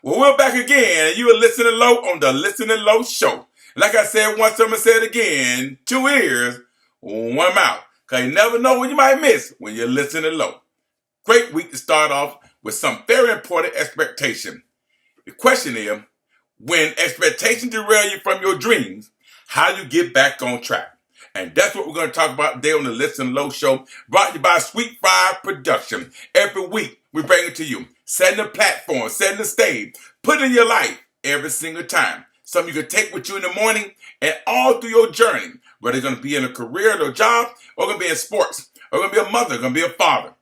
Well, we're back again, and you are listening low on the Listening Low Show. Like I said once, I'm going to say it again. 2 ears, 1 mouth. Because you never know what you might miss when you're listening low. Great week to start off with some very important expectation. The question is, when expectations derail you from your dreams, how do you get back on track? And that's what we're going to talk about today on the Listen Low Show, brought to you by Sweet Fire Production. Every week, we bring it to you, setting the platform, setting the stage, put in your life every single time. Something you can take with you in the morning and all through your journey, whether it's going to be in a career or a job, or going to be in sports, or going to be a mother, going to be a father.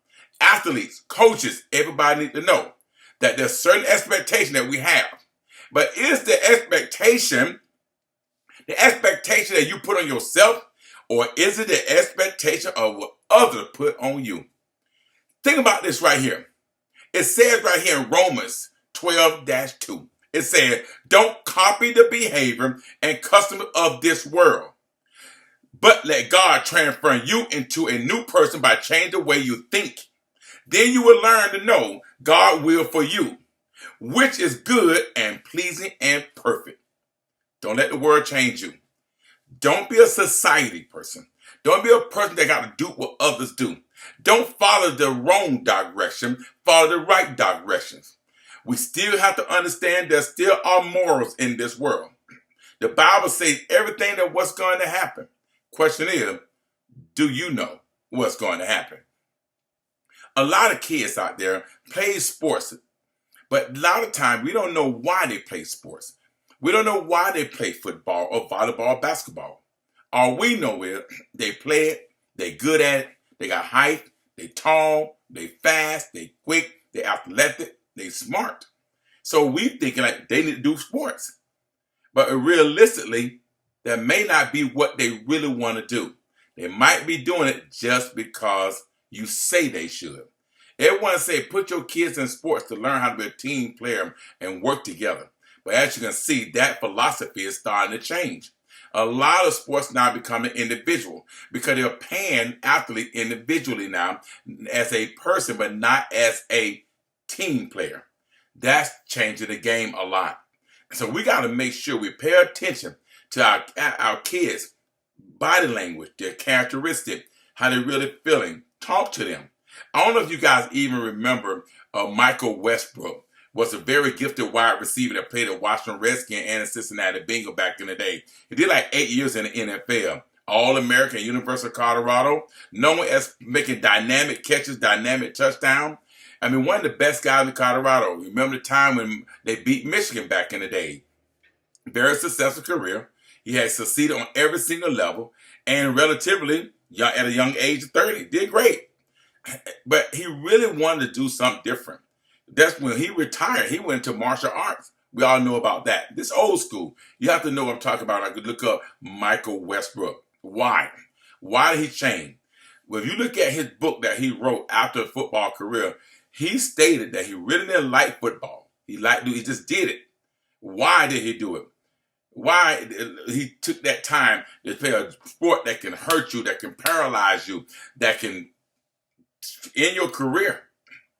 Athletes, coaches, everybody need to know that there's certain expectation that we have. But is the expectation that you put on yourself, or is it the expectation of what others put on you? Think about this right here. It says right here in Romans 12-2. It says, don't copy the behavior and custom of this world, but let God transform you into a new person by changing the way you think. Then you will learn to know God's will for you, which is good and pleasing and perfect. Don't let the world change you. Don't be a society person. Don't be a person that got to do what others do. Don't follow the wrong direction. Follow the right directions. We still have to understand there still are morals in this world. The Bible says everything that what's going to happen. Question is, do you know what's going to happen? A lot of kids out there play sports, but a lot of times we don't know why they play sports. We don't know why they play football or volleyball or basketball. All we know is they play it, they good at it, they got height, they tall, they fast, they quick, they athletic, they smart. So we thinking like they need to do sports. But realistically, that may not be what they really want to do. They might be doing it just because you say they should. Everyone say put your kids in sports to learn how to be a team player and work together. But as you can see, that philosophy is starting to change. A lot of sports now becoming individual because they're paying athletes individually now as a person, but not as a team player. That's changing the game a lot. So we got to make sure we pay attention to our kids' body language, their characteristics, how they're really feeling. Talk to them. I don't know if you guys even remember Michael Westbrook was a very gifted wide receiver that played at Washington Redskins and Cincinnati Bengals back in the day. He did like 8 years in the NFL. All-American, University of Colorado, known as making dynamic catches, dynamic touchdown. I mean, one of the best guys in Colorado. Remember the time when they beat Michigan back in the day. Very successful career. He had succeeded on every single level and relatively young, at a young age of 30. Did great. But he really wanted to do something different. That's when he retired. He went to martial arts. We all know about that. This old school. You have to know what I'm talking about. I could look up Michael Westbrook. Why? Why did he change? Well, if you look at his book that he wrote after a football career, he stated that he really didn't like football. He just did it. Why did he do it? Why he took that time to play a sport that can hurt you, that can paralyze you, that can end your career?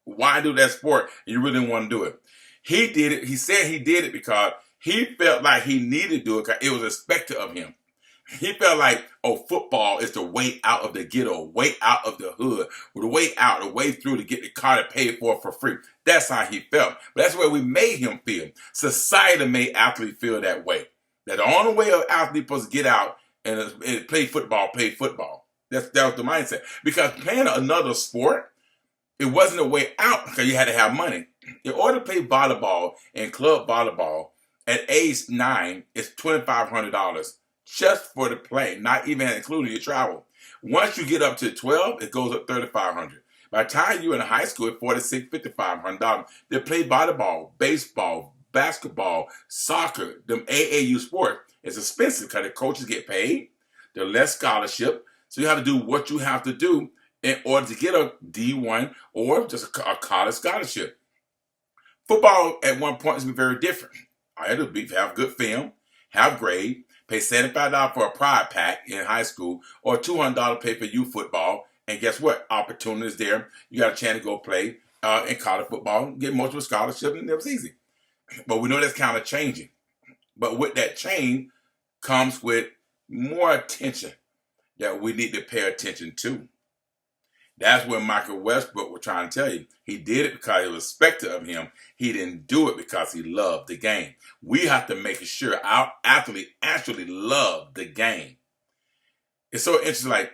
Why do that sport? You really want to do it. He did it. He said he did it because he felt like he needed to do it because it was expected of him. He felt like, football is the way out of the ghetto, way out of the hood, the way out, the way through to get the car to pay for free. That's how he felt. But that's where we made him feel. Society made athletes feel that way. That the only way an athlete supposed to get out and play football. That was the mindset. Because playing another sport, it wasn't a way out because you had to have money. In order to play volleyball and club volleyball at age 9, it's $2,500 just for the play, not even including your travel. Once you get up to 12, it goes up $3,500. By the time you're in high school, it's $4,600, $5,500. They play volleyball, baseball, basketball, soccer, them AAU sports. It's expensive because the coaches get paid. They're less scholarship. So you have to do what you have to do in order to get a D1 or just a college scholarship. Football at one point is very different. I had to have good film, have grade, pay $75 for a pride pack in high school, or $200 pay for youth football. And guess what? Opportunities there. You got a chance to go play in college football, get most of a scholarship, and it was easy. But we know that's kind of changing. But with that change comes with more attention that we need to pay attention to. That's what Michael Westbrook was trying to tell you. He did it because he was respected of him. He didn't do it because he loved the game. We have to make sure our athlete actually loved the game. It's so interesting. Like,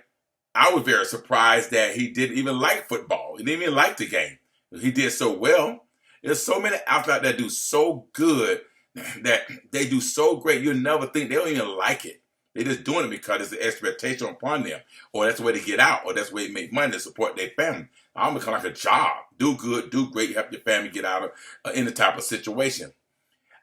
I was very surprised that he didn't even like football. He didn't even like the game. He did so well. There's so many athletes that do so good, that they do so great. You'll never think they don't even like it. They're just doing it because it's an expectation upon them, or that's the way they get out, or that's the way they make money to support their family. I almost kind of like a job. Do good, do great, help your family get out of any type of situation.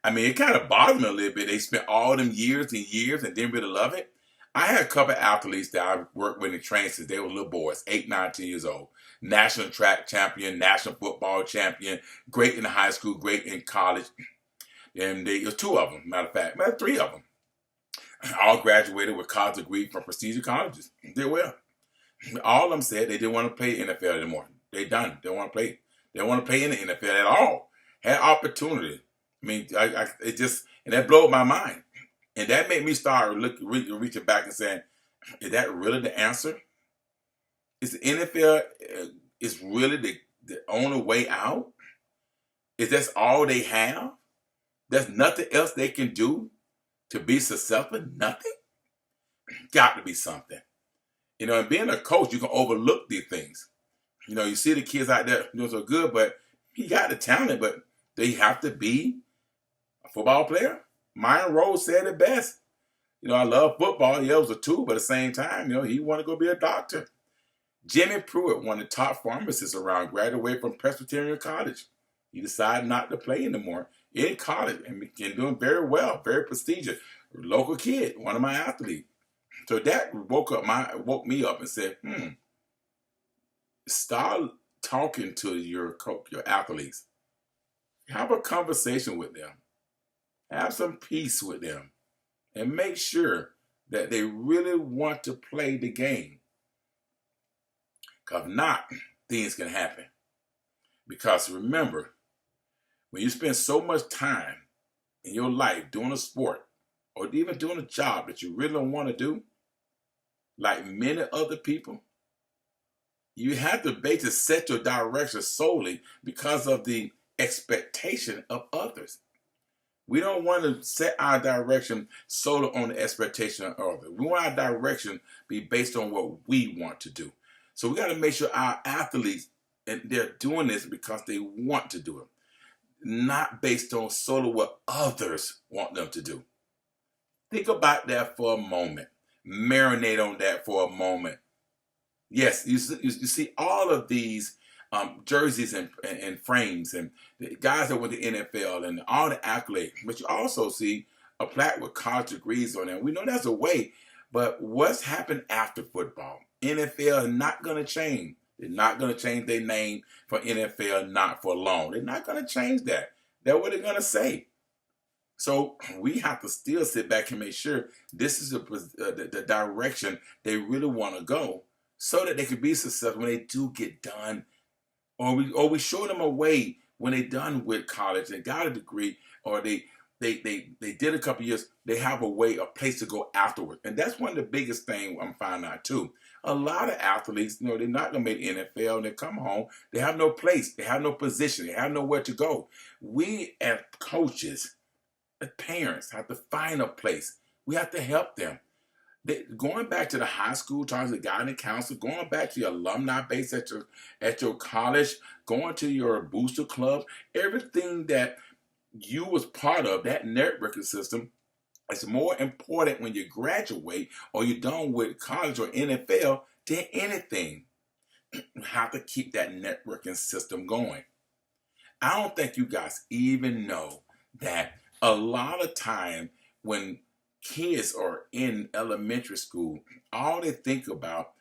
I mean, it kind of bothered me a little bit. They spent all them years and years and didn't really love it. I had a couple of athletes that I worked with and trained since they were little boys, 8, 9, 10 years old. National track champion, national football champion, great in high school, great in college. And there was 2 of them, matter of fact, 3 of them. All graduated with college degree from prestigious colleges. Did well. All of them said they didn't want to play NFL anymore. They done. They don't want to play. They don't want to play in the NFL at all. Had opportunity. I mean, it just, and that blew my mind. And that made me start reaching back and saying, is that really the answer? Is the NFL is really the only way out? Is that all they have? There's nothing else they can do to be successful? Nothing? Got to be something. You know, and being a coach, you can overlook these things. You know, you see the kids out there doing so good, but he got the talent, but they have to be a football player. Myron Rose said it best. You know, I love football. Yeah, it was a tool, but at the same time, you know, he wanted to go be a doctor. Jimmy Pruitt, one of the top pharmacists around, graduated from Presbyterian College. He decided not to play anymore in college and doing very well, very prestigious. Local kid, one of my athletes. So that woke me up and said, start talking to your athletes. Have a conversation with them. Have some peace with them. And make sure that they really want to play the game. Because if not, things can happen. Because remember, when you spend so much time in your life doing a sport or even doing a job that you really don't want to do, like many other people, you have to basically set your direction solely because of the expectation of others. We don't want to set our direction solely on the expectation of others. We want our direction be based on what we want to do. So we got to make sure our athletes, and they're doing this because they want to do it, not based on solely what others want them to do. Think about that for a moment. Marinate on that for a moment. Yes, you see all of these jerseys and frames and the guys that went to NFL and all the accolades, but you also see a plaque with college degrees on it. We know that's a way, but what's happened after football? NFL is not going to change. They're not going to change their name for NFL, not for long. They're not going to change that. That's what they're going to say. So we have to still sit back and make sure this is the direction they really want to go so that they can be successful when they do get done. Or we show them a way when they're done with college, they got a degree, or they did a couple years, they have a place to go afterwards. And that's one of the biggest things I'm finding out too. A lot of athletes, you know, they're not going to make the NFL and they come home. They have no place. They have no position. They have nowhere to go. We as coaches, as parents, have to find a place. We have to help them. Going back to the high school, talking to the guidance counselor, going back to your alumni base at your college, going to your booster club, everything that you was part of, that networking system, it's more important when you graduate or you're done with college or NFL than anything. You have to keep that networking system going. I don't think you guys even know that a lot of time when kids are in elementary school, all they think about,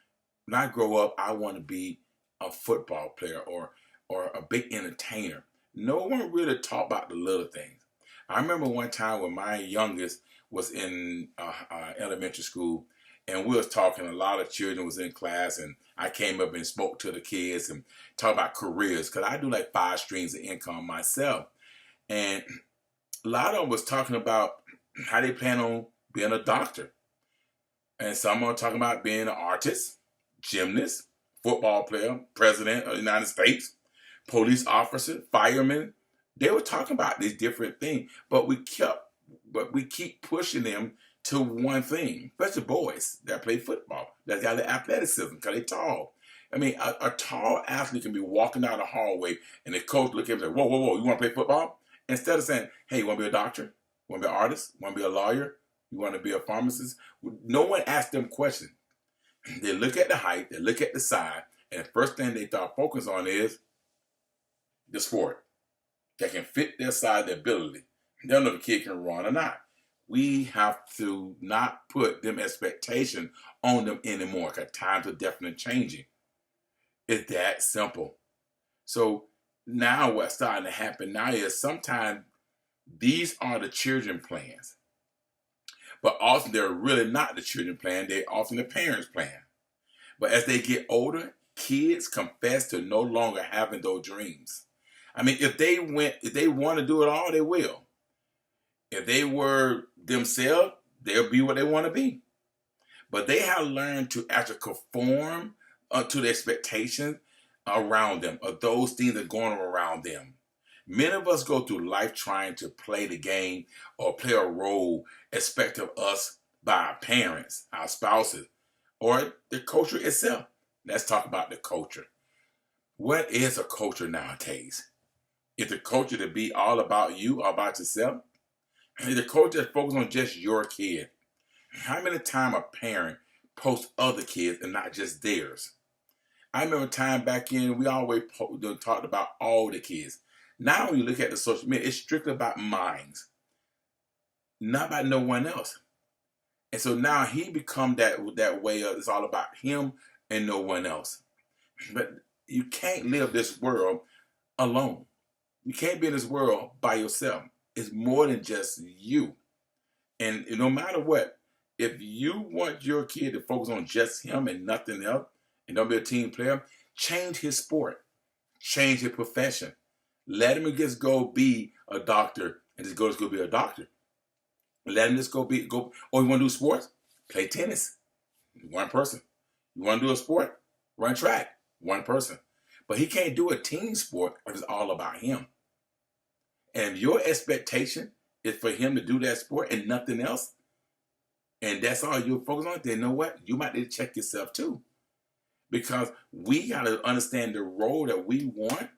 when I grow up, I want to be a football player or a big entertainer. No one really talk about the little things. I remember one time when my youngest was in elementary school, and we was talking, a lot of children was in class, and I came up and spoke to the kids and talked about careers, because I do like 5 streams of income myself. And A lot of them was talking about how they plan on being a doctor. And some are talking about being an artist, gymnast, football player, president of the United States, police officer, fireman. They were talking about these different things, but we keep pushing them to one thing, especially boys that play football, that got the athleticism because they tall. I mean, a tall athlete can be walking down the hallway and the coach look at him and say, whoa, whoa, whoa, you want to play football? Instead of saying, hey, you want to be a doctor? You want to be an artist? You want to be a lawyer? You want to be a pharmacist? No one asked them questions. They look at the height, they look at the size, and the first thing they start focus on is the sport that can fit their size, their ability. They don't know if the kid can run or not. We have to not put them expectations on them anymore because times are definitely changing. It's that simple. So now what's starting to happen now is sometimes these are the children plans. But often they're really not the children plan, they're often the parents' plan. But as they get older, kids confess to no longer having those dreams. I mean, if they want to do it all, they will. If they were themselves, they'll be what they want to be. But they have learned to actually conform to the expectations around them, of those things that are going on around them. Many of us go through life trying to play the game or play a role expected of us by our parents, our spouses, or the culture itself. Let's talk about the culture. What is a culture nowadays? Is the culture to be all about you, all about yourself? Is the culture that focuses on just your kid? How many times a parent posts other kids and not just theirs? I remember a time back in, we always talked about all the kids. Now when you look at the social media, it's strictly about minds, not about no one else. And so now he become that way of it's all about him and no one else. But you can't live this world alone. You can't be in this world by yourself. It's more than just you. And no matter what, if you want your kid to focus on just him and nothing else, and don't be a team player, change his sport, change his profession. Let him just go be a doctor and just go be a doctor. Let him just go. Oh, you want to do sports? Play tennis. One person. You want to do a sport? Run track. One person. But he can't do a team sport if it's all about him. And if your expectation is for him to do that sport and nothing else, and that's all you're focused on, then you know what? You might need to check yourself too. Because we got to understand the role that we want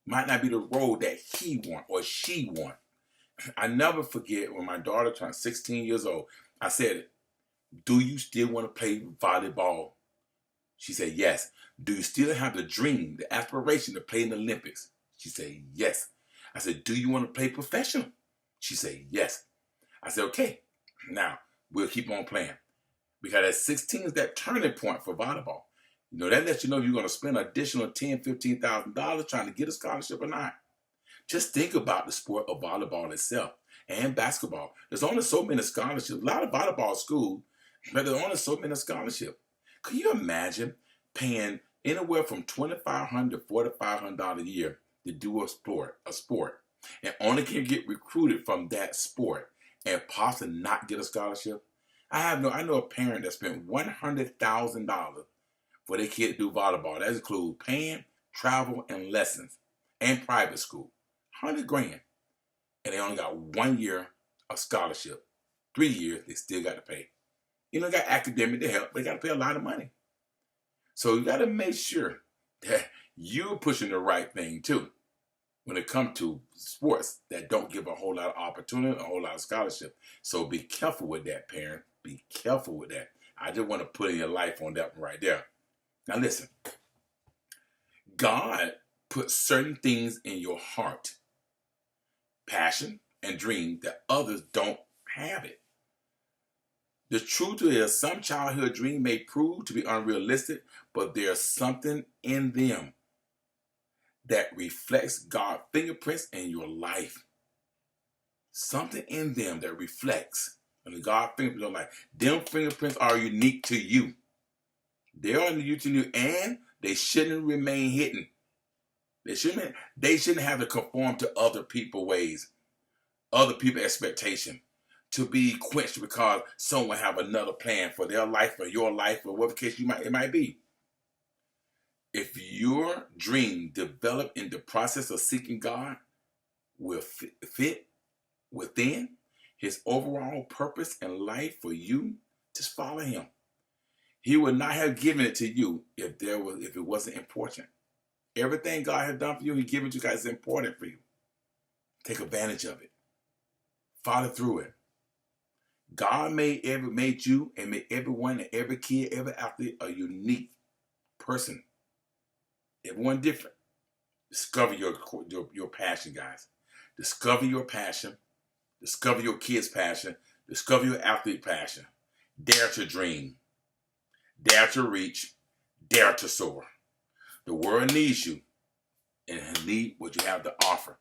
might not be the role that he want or she want. I never forget when my daughter turned 16 years old, I said, do you still want to play volleyball? She said, yes. Do you still have the dream, the aspiration to play in the Olympics? She said, yes. I said, do you want to play professional? She said, yes. I said, okay, now we'll keep on playing. Because at 16 is that turning point for volleyball. You know, that lets you know you're going to spend an additional $10,000, $15,000 trying to get a scholarship or not. Just think about the sport of volleyball itself and basketball. There's only so many scholarships. A lot of volleyball schools, but there's only so many scholarships. Can you imagine paying anywhere from $2,500 to $4,500 a year to do a sport, and only can get recruited from that sport and possibly not get a scholarship? I know a parent that spent $100,000 for their kid to do volleyball. That includes paying, travel, and lessons, and private school. $100,000. And they only got 1 year of scholarship. 3 years, they still got to pay. You know, got academic to help, but they got to pay a lot of money. So you got to make sure that you're pushing the right thing too when it comes to sports that don't give a whole lot of opportunity, a whole lot of scholarship. So be careful with that, parent. Be careful with that. I just want to put in your life on that one right there. Now listen, God put certain things in your heart, passion and dream, that others don't have it. The truth is, some childhood dream may prove to be unrealistic, but there's something in them that reflects God's fingerprints in your life. Something in them that reflects God's fingerprints in your life. Them fingerprints are unique to you. They are unique to you, and they shouldn't remain hidden. They shouldn't have to conform to other people's ways. other people's expectation to be quenched because someone have another plan for their life or your life or whatever case it might be. If your dream developed in the process of seeking God will fit within his overall purpose in life for you, just follow him. He would not have given it to you if it wasn't important. Everything God has done for you, he given to you guys is important for you. Take advantage of it. Follow through it. God made you and made everyone and every kid, every athlete a unique person. Everyone different. Discover your passion, guys. Discover your passion. Discover your kid's passion. Discover your athlete passion. Dare to dream. Dare to reach. Dare to soar. The world needs you and need what you have to offer.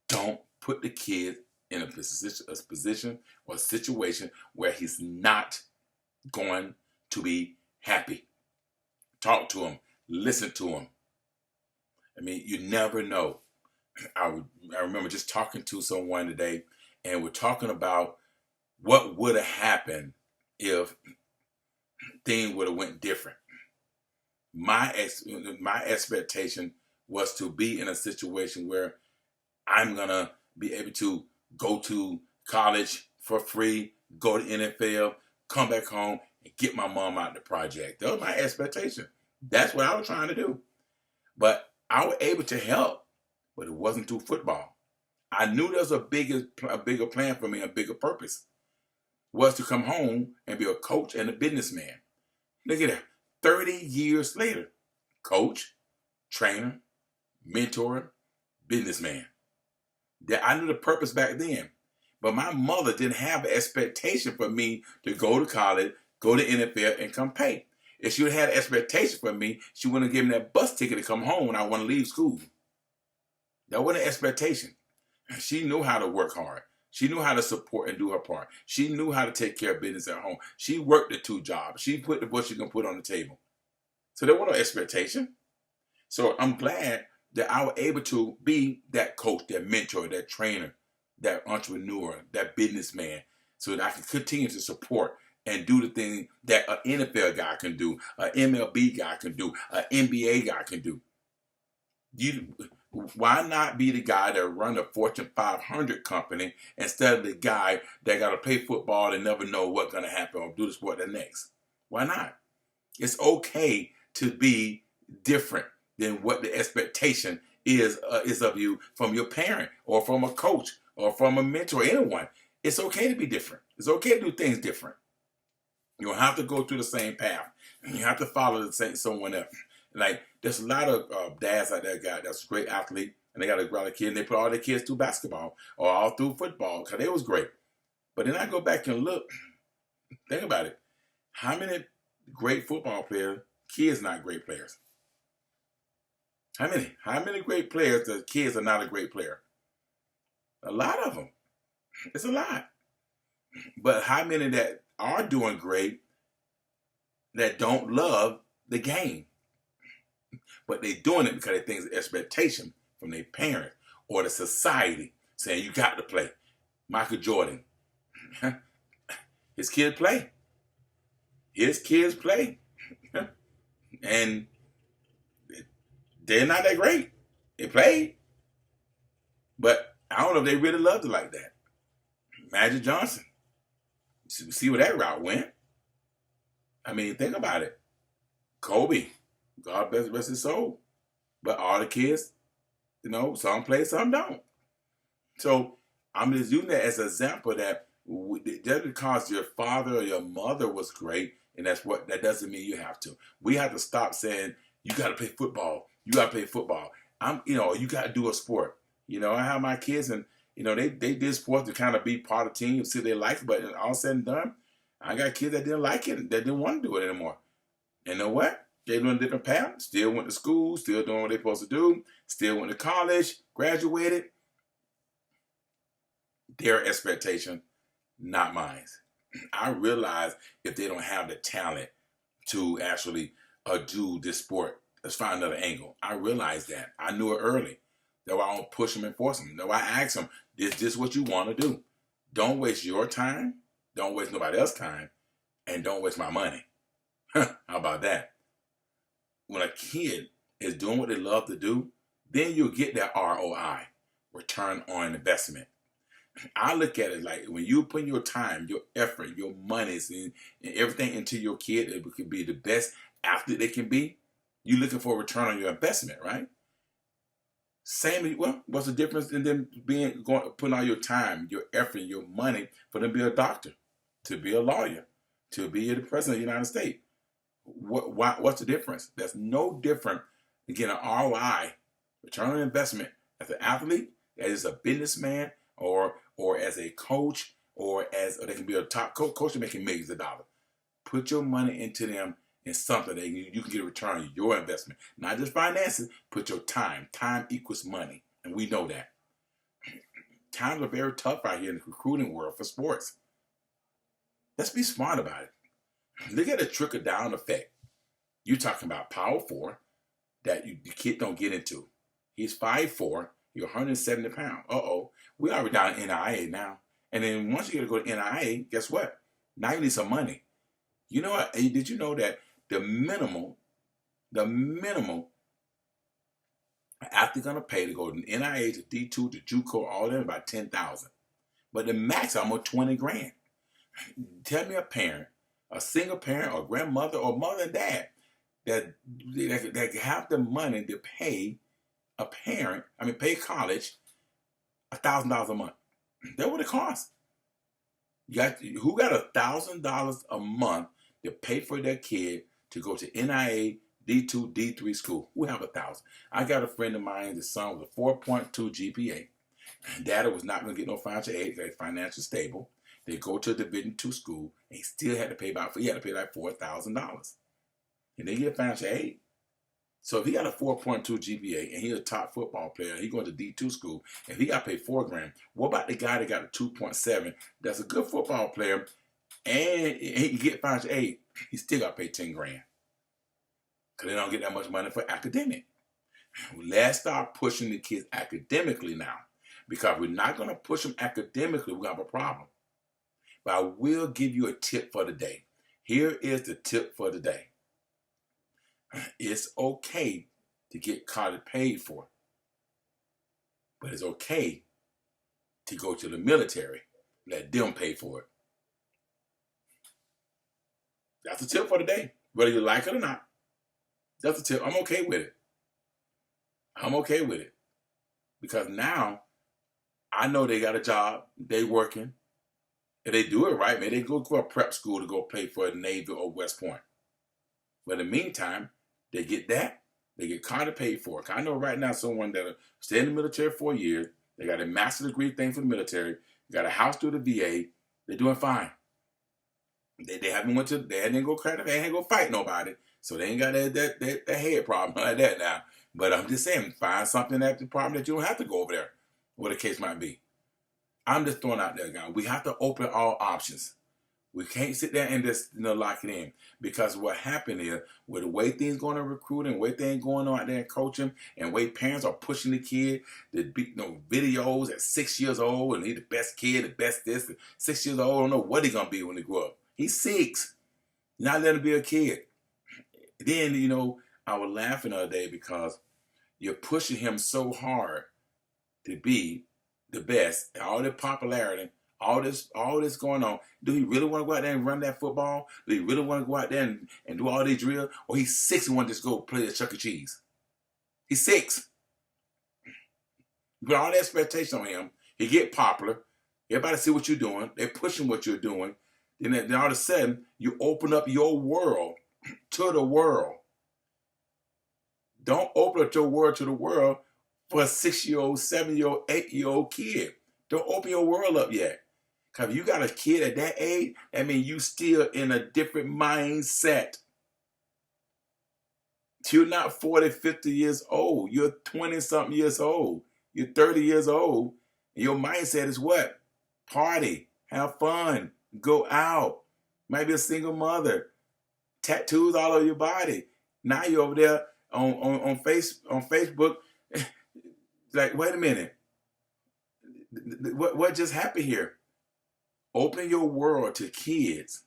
Don't put the kid in a position or a situation where he's not going to be happy. Talk to him. Listen to him. I mean, you never know. I remember just talking to someone today, and we're talking about what would have happened if things would have went different. My expectation was to be in a situation where I'm gonna be able to go to college for free, go to NFL, come back home, and get my mom out of the project. That was my expectation. That's what I was trying to do. But I was able to help, but it wasn't through football. I knew there was a bigger plan for me, a bigger purpose, was to come home and be a coach and a businessman. Look at that. 30 years later, coach, trainer, mentor, businessman. That I knew the purpose back then. But my mother didn't have an expectation for me to go to college, go to NFL, and come pay. If she would have had an expectation for me, she wouldn't have given me that bus ticket to come home when I want to leave school. That wasn't an expectation. She knew how to work hard. She knew how to support and do her part. She knew how to take care of business at home. She worked the 2 jobs. She put what she can put on the table. So there was no expectation. So I'm glad that I was able to be that coach, that mentor, that trainer, that entrepreneur, that businessman, so that I can continue to support and do the thing that an NFL guy can do, an MLB guy can do, an NBA guy can do. Why not be the guy that run a Fortune 500 company instead of the guy that got to play football and never know what's going to happen or do the sport the next? Why not? It's okay to be different than what the expectation is of you from your parent or from a coach or from a mentor, anyone. It's okay to be different. It's okay to do things different. You don't have to go through the same path. You have to follow someone else. Like, there's a lot of dads out there that's a great athlete, and they got a lot of kids, and they put all their kids through basketball or all through football because they was great. But then I go back and look, think about it. How many great football players, kids not great players? How many? How many great players, the kids are not a great player? A lot of them. It's a lot. But how many that are doing great that don't love the game? But they're doing it because they think it's an expectation from their parents or the society saying you got to play. Michael Jordan, his kids play. His kids play. And they're not that great. They played. But I don't know if they really loved it like that. Magic Johnson. See where that route went? I mean, think about it. Kobe. God bless his soul. But all the kids, some play, some don't. So I'm just using that as an example that just because your father or your mother was great, and that doesn't mean you have to. We have to stop saying, you got to play football. You got to play football. You got to do a sport. I have my kids, and, they did sports to kind of be part of the team, see they like it, but all said and done, I got kids that didn't like it, that didn't want to do it anymore. And you know what? They doing a different path, still went to school, still doing what they're supposed to do, still went to college, graduated. Their expectation, not mine. I realize if they don't have the talent to actually do this sport, let's find another angle. I realized that. I knew it early. That's why I don't push them and force them. That's why I ask them, is this what you want to do? Don't waste your time. Don't waste nobody else's time. And don't waste my money. How about that? When a kid is doing what they love to do, then you'll get that ROI, return on investment. I look at it like when you put your time, your effort, your monies, and everything into your kid, it could be the best athlete they can be. You're looking for a return on your investment, right? Same. Well, what's the difference in them putting all your time, your effort, your money for them to be a doctor, to be a lawyer, to be the president of the United States? What's the difference? There's no different than getting an ROI, return on investment, as an athlete, as a businessman, or as a coach, or they can be a top coach making millions of dollars. Put your money into them in something that you can get a return on your investment. Not just finances, put your time. Time equals money, and we know that. Times are very tough out here in the recruiting world for sports. Let's be smart about it. Look at the trickle-down effect. You're talking about Power 4 that the kid don't get into. He's 5'4", you're 170 pounds. We already down in NIA now. And then once you get to go to NIA, guess what? Now you need some money. You know what? Did you know that the minimal athlete gonna pay to go to NIA to D2 to JUCO, all of them about $10,000. But the max almost $20,000. Tell me a parent, a single parent or grandmother or mother and dad that have the money to pay pay college $1,000 a month. That's what it costs. Who got $1,000 a month to pay for their kid to go to NIA, D2, D3 school? Who have $1,000? I got a friend of mine, the son was a 4.2 GPA. Daddy was not going to get no financial aid because he's financially stable. They go to a Division II school, and he still had to pay like $4,000. And they get financial aid. So if he got a 4.2 GPA and he's a top football player, he going to D2 school, and he got to pay $4,000, what about the guy that got a 2.7 that's a good football player and he can get financial aid? He still got to pay $10,000 because they don't get that much money for academic. Let's start pushing the kids academically now, because we're not going to push them academically. We're going to have a problem. But I will give you a tip for the day. Here is the tip for the day. It's okay to get college paid for, but it's okay to go to the military. Let them pay for it. That's the tip for the day. Whether you like it or not, that's the tip. I'm okay with it. I'm okay with it. Because now I know they got a job, they working. If they do it right, maybe they go to a prep school to go play for the Navy or West Point. But in the meantime, they get that. They get college paid for it. I know right now someone that stay in the military 4 years. They got a master's degree thing for the military. Got a house through the VA. They're doing fine. They haven't went to. They hadn't go crack. They ain't go fight nobody. So they ain't got that head problem like that now. But I'm just saying, find something at the problem that you don't have to go over there, whatever the case might be. I'm just throwing out there, guys. We have to open all options. We can't sit there and just lock it in, because what happened is, with the way things going to recruiting, the way things going on out there in coaching, and the way parents are pushing the kid to be videos at 6 years old, and he's the best kid, the best this, 6 years old, I don't know what he's gonna be when he grow up. He's 6. You're not letting him be a kid. Then I was laughing the other day because you're pushing him so hard to be the best, all the popularity. All this going on. Do he really want to go out there and run that football? Do he really want to go out there and do all these drills? Or he's 6 and want to just go play at Chuck E. Cheese? He's 6. You put all the expectation on him. He get popular. Everybody see what you're doing. They're pushing what you're doing. Then all of a sudden, you open up your world to the world. Don't open up your world to the world for a 6-year-old, 7-year-old, 8-year-old kid. Don't open your world up yet. Because if you got a kid at that age, that means you still in a different mindset. You're not 40, 50 years old. You're 20-something years old. You're 30 years old. And your mindset is what? Party. Have fun. Go out. Might be a single mother. Tattoos all over your body. Now you're over there on Facebook It's like, wait a minute. What just happened here? Open your world to kids,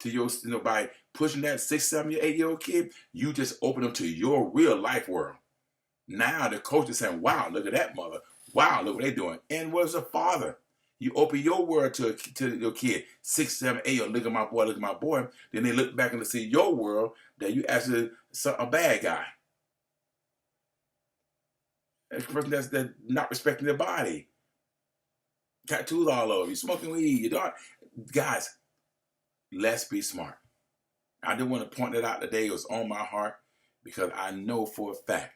to your, by pushing that 6, 7, 8-year-old kid, you just open them to your real life world. Now the coach is saying, wow, look at that mother. Wow, look what they're doing. And what's a father? You open your world to your kid, 6, 7, 8, look at my boy, look at my boy. Then they look back and see your world that you actually a bad guy. A person that's not respecting their body. Tattoos all over you, smoking weed, you don't. Guys, let's be smart. I didn't want to point that out today. It was on my heart because I know for a fact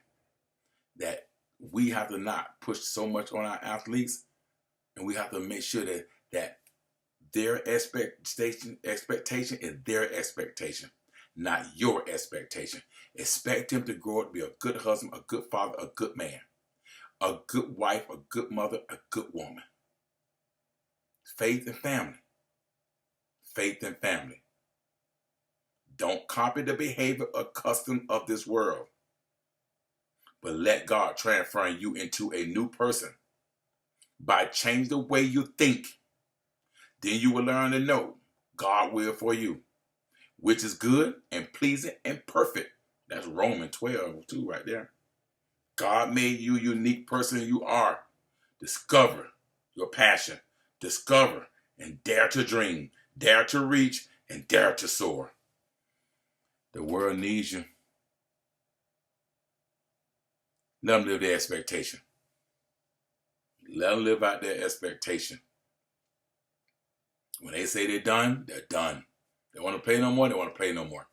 that we have to not push so much on our athletes, and we have to make sure that their expectation is their expectation, not your expectation. Expect him to grow up to be a good husband, a good father, a good man, a good wife, a good mother, a good woman. Faith and family. Faith and family. Don't copy the behavior or custom of this world, but let God transform you into a new person by changing the way you think. Then you will learn to know God's will for you, which is good and pleasing and perfect. That's Romans 12:2 right there. God made you a unique person you are. Discover your passion. Discover and dare to dream, dare to reach, and dare to soar. The world needs you. Let them live their expectation. Let them live out their expectation. When they say they're done, they're done. They want to play no more, they want to play no more.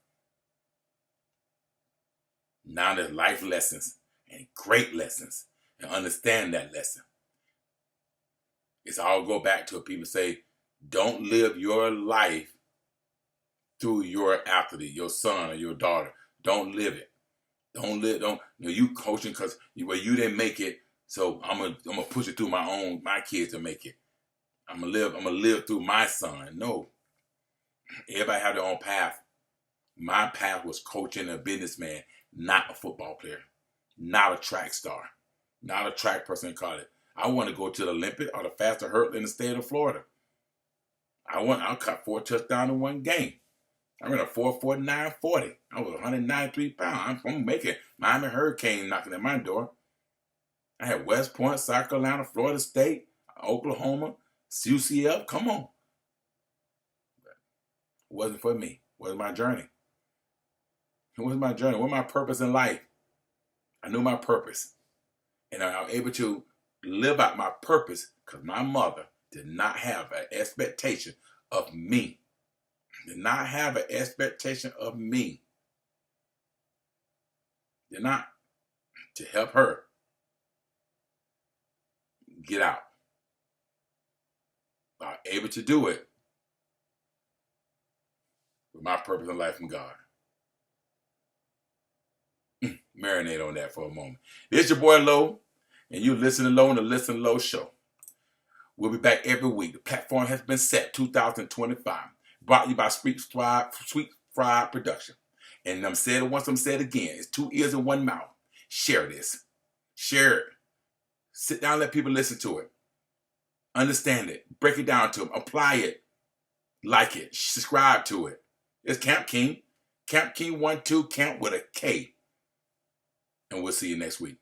Now there's life lessons and great lessons, and understand that lesson. It's all go back to it. People say, don't live your life through your athlete, your son or your daughter. Don't live it. You coaching because you didn't make it, so I'm gonna push it through my kids to make it. I'm gonna live through my son. No. Everybody have their own path. My path was coaching a businessman, not a football player, not a track star, not a track person in college. I want to go to the Olympic or the fastest hurdle in the state of Florida. I'll cut 4 touchdowns in one game. I ran a 4.49.40. I was 193 pounds. I'm making Miami Hurricane knocking at my door. I had West Point, South Carolina, Florida State, Oklahoma, UCF. Come on. But it wasn't for me. It wasn't my journey. It wasn't my journey. What was my purpose in life? I knew my purpose. And I was able to live out my purpose because my mother did not have an expectation of me. Did not have an expectation of me. Did not. To help her get out. I was able to do it with my purpose in life from God. Marinate on that for a moment. This is your boy Low, and you listen to Low on the Listen Low Show. We'll be back every week. The platform has been set 2025. Brought to you by Sweet Fried Production. And I'm saying it once, I'm saying it again. It's 2 ears and 1 mouth. Share this. Share it. Sit down and let people listen to it. Understand it. Break it down to them. Apply it. Like it. Subscribe to it. It's Camp King. Camp King 1-2, Camp with a K. And we'll see you next week.